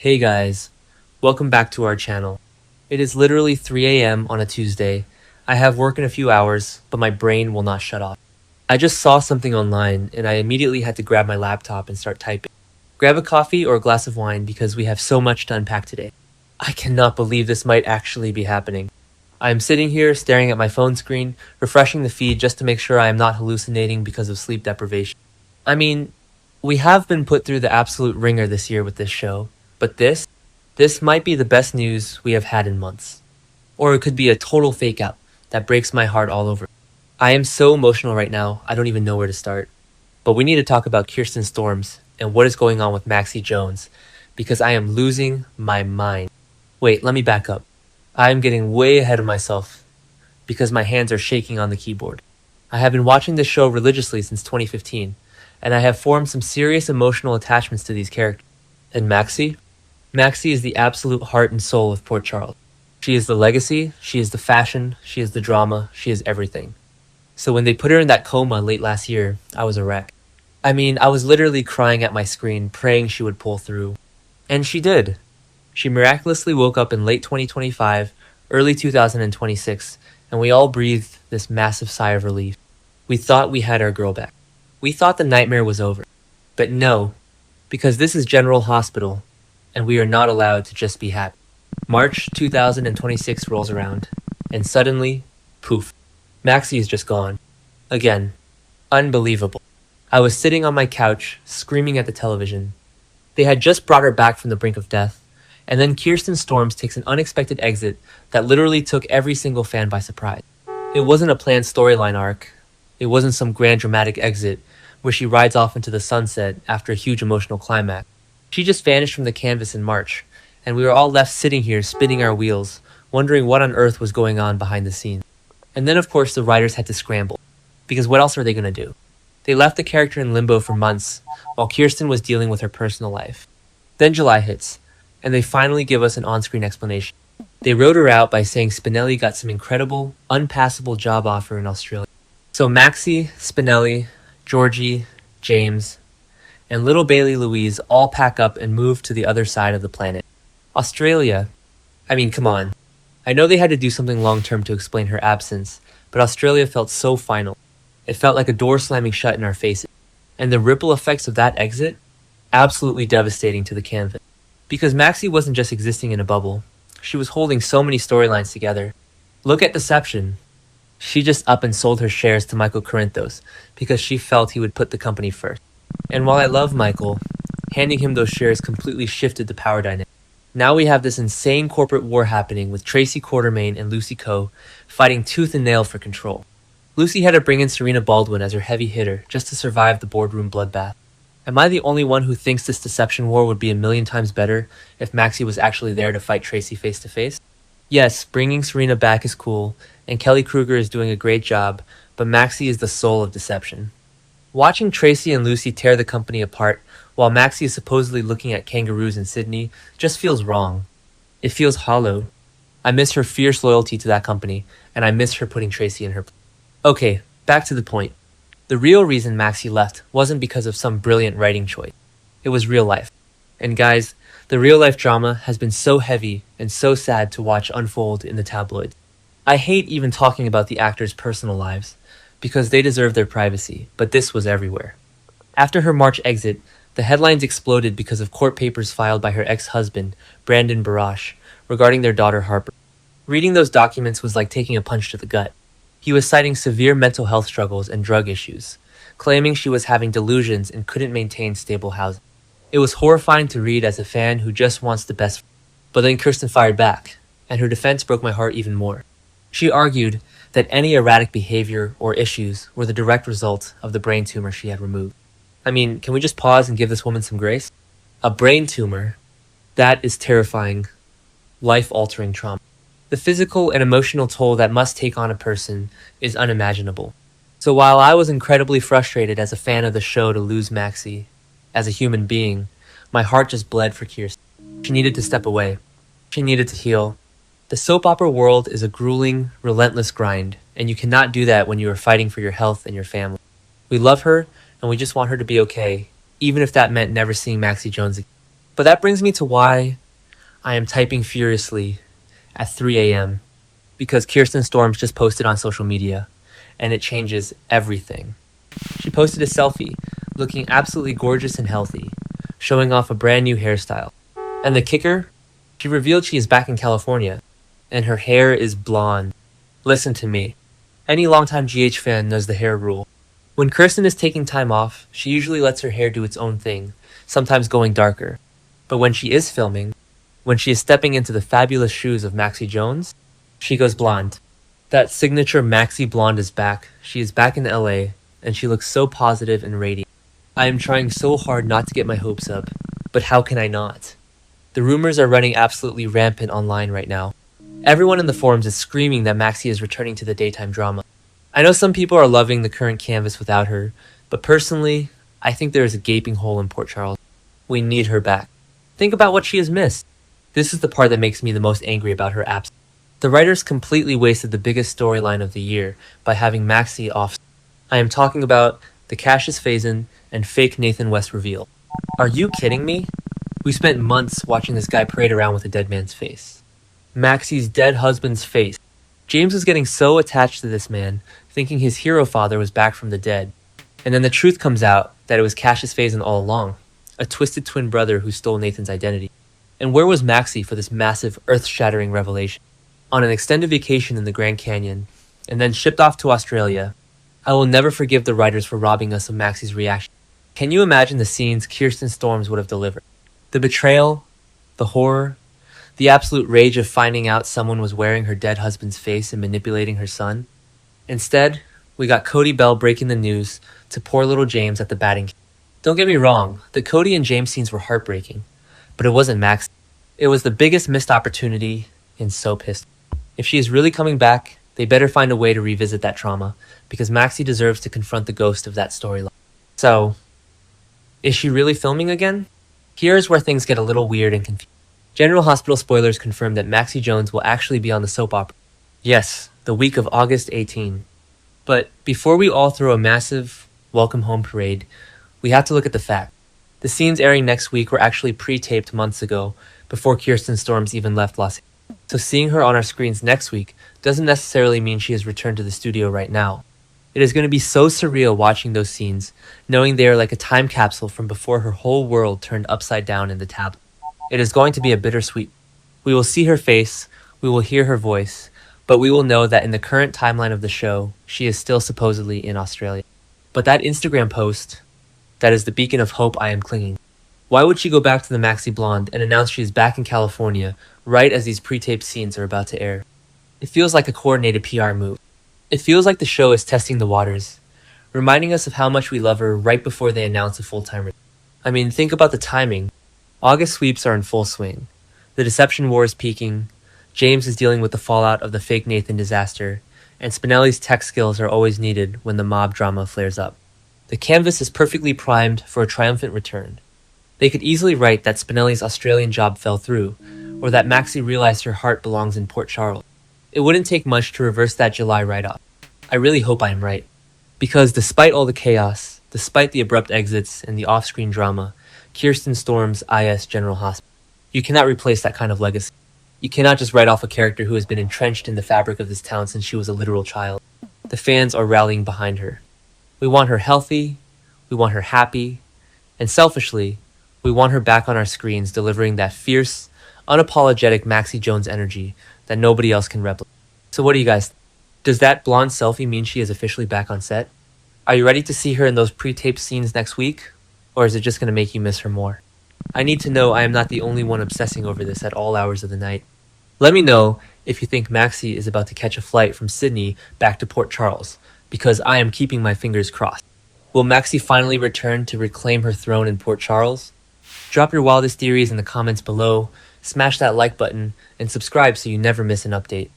Hey guys, welcome back to our channel. It is literally 3 a.m. on a Tuesday. I have work in a few hours, but my brain will not shut off. I just saw something online and I immediately had to grab my laptop and start typing. Grab a coffee or a glass of wine because we have so much to unpack today. I cannot believe this might actually be happening. I am sitting here staring at my phone screen, refreshing the feed just to make sure I am not hallucinating because of sleep deprivation. I mean, we have been put through the absolute ringer this year with this show. But this might be the best news we have had in months. Or it could be a total fake out that breaks my heart all over. I am so emotional right now, I don't even know where to start. But we need to talk about Kirsten Storms and what is going on with Maxie Jones, because I am losing my mind. Wait, let me back up. I am getting way ahead of myself because my hands are shaking on the keyboard. I have been watching this show religiously since 2015, and I have formed some serious emotional attachments to these characters. And Maxie? Maxie is the absolute heart and soul of Port Charles. She is the legacy, she is the fashion, she is the drama, she is everything. So when they put her in that coma late last year, I was a wreck. I mean, I was literally crying at my screen, praying she would pull through. And she did. She miraculously woke up in late 2025, early 2026, and we all breathed this massive sigh of relief. We thought we had our girl back. We thought the nightmare was over. But no, because this is General Hospital, and we are not allowed to just be happy. March 2026 rolls around, and suddenly, poof, Maxie is just gone. Again. Unbelievable. I was sitting on my couch, screaming at the television. They had just brought her back from the brink of death, and then Kirsten Storms takes an unexpected exit that literally took every single fan by surprise. It wasn't a planned storyline arc. It wasn't some grand dramatic exit where she rides off into the sunset after a huge emotional climax. She just vanished from the canvas in March, and we were all left sitting here spinning our wheels, wondering what on earth was going on behind the scenes. And then of course the writers had to scramble, because what else are they going to do? They left the character in limbo for months, while Kirsten was dealing with her personal life. Then July hits, and they finally give us an on-screen explanation. They wrote her out by saying Spinelli got some incredible, unpassable job offer in Australia. So Maxie, Spinelli, Georgie, James, and little Bailey Louise all pack up and move to the other side of the planet. Australia. I mean, come on. I know they had to do something long-term to explain her absence, but Australia felt so final. It felt like a door slamming shut in our faces. And the ripple effects of that exit? Absolutely devastating to the canvas. Because Maxie wasn't just existing in a bubble. She was holding so many storylines together. Look at Deception. She just up and sold her shares to Michael Corinthos because she felt he would put the company first. And while I love Michael, handing him those shares completely shifted the power dynamic. Now we have this insane corporate war happening with Tracy Quartermain and Lucy Coe fighting tooth and nail for control. Lucy had to bring in Serena Baldwin as her heavy hitter just to survive the boardroom bloodbath. Am I the only one who thinks this deception war would be a million times better if Maxie was actually there to fight Tracy face to face? Yes, bringing Serena back is cool, and Kelly Kruger is doing a great job, but Maxie is the soul of Deception. Watching Tracy and Lucy tear the company apart while Maxie is supposedly looking at kangaroos in Sydney just feels wrong. It feels hollow. I miss her fierce loyalty to that company, and I miss her putting Tracy in her place. Okay, back to the point. The real reason Maxie left wasn't because of some brilliant writing choice. It was real life. And guys, the real life drama has been so heavy and so sad to watch unfold in the tabloids. I hate even talking about the actors' personal lives, because they deserve their privacy, but this was everywhere. After her March exit, the headlines exploded because of court papers filed by her ex-husband, Brandon Barash, regarding their daughter Harper. Reading those documents was like taking a punch to the gut. He was citing severe mental health struggles and drug issues, claiming she was having delusions and couldn't maintain stable housing. It was horrifying to read as a fan who just wants the best. But then Kirsten fired back, and her defense broke my heart even more. She argued that any erratic behavior or issues were the direct result of the brain tumor she had removed. I mean, can we just pause and give this woman some grace? A brain tumor? That is terrifying, life-altering trauma. The physical and emotional toll that must take on a person is unimaginable. So while I was incredibly frustrated as a fan of the show to lose Maxie, as a human being, my heart just bled for Kirsten. She needed to step away. She needed to heal. The soap opera world is a grueling, relentless grind, and you cannot do that when you are fighting for your health and your family. We love her, and we just want her to be okay, even if that meant never seeing Maxie Jones again. But that brings me to why I am typing furiously at 3 a.m. because Kirsten Storms just posted on social media, and it changes everything. She posted a selfie, looking absolutely gorgeous and healthy, showing off a brand new hairstyle. And the kicker? She revealed she is back in California, and her hair is blonde. Listen to me. Any longtime GH fan knows the hair rule. When Kirsten is taking time off, she usually lets her hair do its own thing, sometimes going darker. But when she is filming, when she is stepping into the fabulous shoes of Maxie Jones, she goes blonde. That signature Maxie blonde is back. She is back in LA, and she looks so positive and radiant. I am trying so hard not to get my hopes up, but how can I not? The rumors are running absolutely rampant online right now. Everyone in the forums is screaming that Maxie is returning to the daytime drama. I know some people are loving the current canvas without her, but personally, I think there is a gaping hole in Port Charles. We need her back. Think about what she has missed. This is the part that makes me the most angry about her absence. The writers completely wasted the biggest storyline of the year by having Maxie off. I am talking about the Cassius Phazon and fake Nathan West reveal. Are you kidding me? We spent months watching this guy parade around with a dead man's face. Maxie's dead husband's face. James was getting so attached to this man, thinking his hero father was back from the dead. And then the truth comes out that it was Cassius Phazon all along, a twisted twin brother who stole Nathan's identity. And where was Maxie for this massive, earth-shattering revelation? On an extended vacation in the Grand Canyon, and then shipped off to Australia. I will never forgive the writers for robbing us of Maxie's reaction. Can you imagine the scenes Kirsten Storms would have delivered? The betrayal, the horror, the absolute rage of finding out someone was wearing her dead husband's face and manipulating her son. Instead, we got Cody Bell breaking the news to poor little James at the batting cage. Don't get me wrong, the Cody and James scenes were heartbreaking, but it wasn't Maxie. It was the biggest missed opportunity in soap history. If she is really coming back, they better find a way to revisit that trauma, because Maxie deserves to confront the ghost of that storyline. So, is she really filming again? Here's where things get a little weird and confusing. General Hospital spoilers confirm that Maxie Jones will actually be on the soap opera. Yes, the week of August 18. But before we all throw a massive welcome home parade, we have to look at the fact. The scenes airing next week were actually pre-taped months ago, before Kirsten Storms even left Los Angeles. So seeing her on our screens next week doesn't necessarily mean she has returned to the studio right now. It is going to be so surreal watching those scenes, knowing they are like a time capsule from before her whole world turned upside down in the tablet. It is going to be a bittersweet. We will see her face, we will hear her voice, but we will know that in the current timeline of the show, she is still supposedly in Australia. But that Instagram post, that is the beacon of hope I am clinging. Why would she go back to the Maxie Blonde and announce she is back in California right as these pre-taped scenes are about to air? It feels like a coordinated PR move. It feels like the show is testing the waters, reminding us of how much we love her right before they announce a full-time return. I mean, think about the timing. August sweeps are in full swing. The deception war is peaking, James is dealing with the fallout of the fake Nathan disaster, and Spinelli's tech skills are always needed when the mob drama flares up. The canvas is perfectly primed for a triumphant return. They could easily write that Spinelli's Australian job fell through, or that Maxie realized her heart belongs in Port Charles. It wouldn't take much to reverse that July write-off. I really hope I am right. Because despite all the chaos, despite the abrupt exits and the off-screen drama, Kirsten Storms IS General Hospital, you cannot replace that kind of legacy. You cannot just write off a character who has been entrenched in the fabric of this town since she was a literal child. The fans are rallying behind her. We want her healthy, we want her happy, and selfishly, we want her back on our screens delivering that fierce, unapologetic Maxie Jones energy that nobody else can replicate. So what do you guys think? Does that blonde selfie mean she is officially back on set? Are you ready to see her in those pre-taped scenes next week? Or is it just going to make you miss her more? I need to know I am not the only one obsessing over this at all hours of the night. Let me know if you think Maxie is about to catch a flight from Sydney back to Port Charles, because I am keeping my fingers crossed. Will Maxie finally return to reclaim her throne in Port Charles? Drop your wildest theories in the comments below, smash that like button, and subscribe so you never miss an update.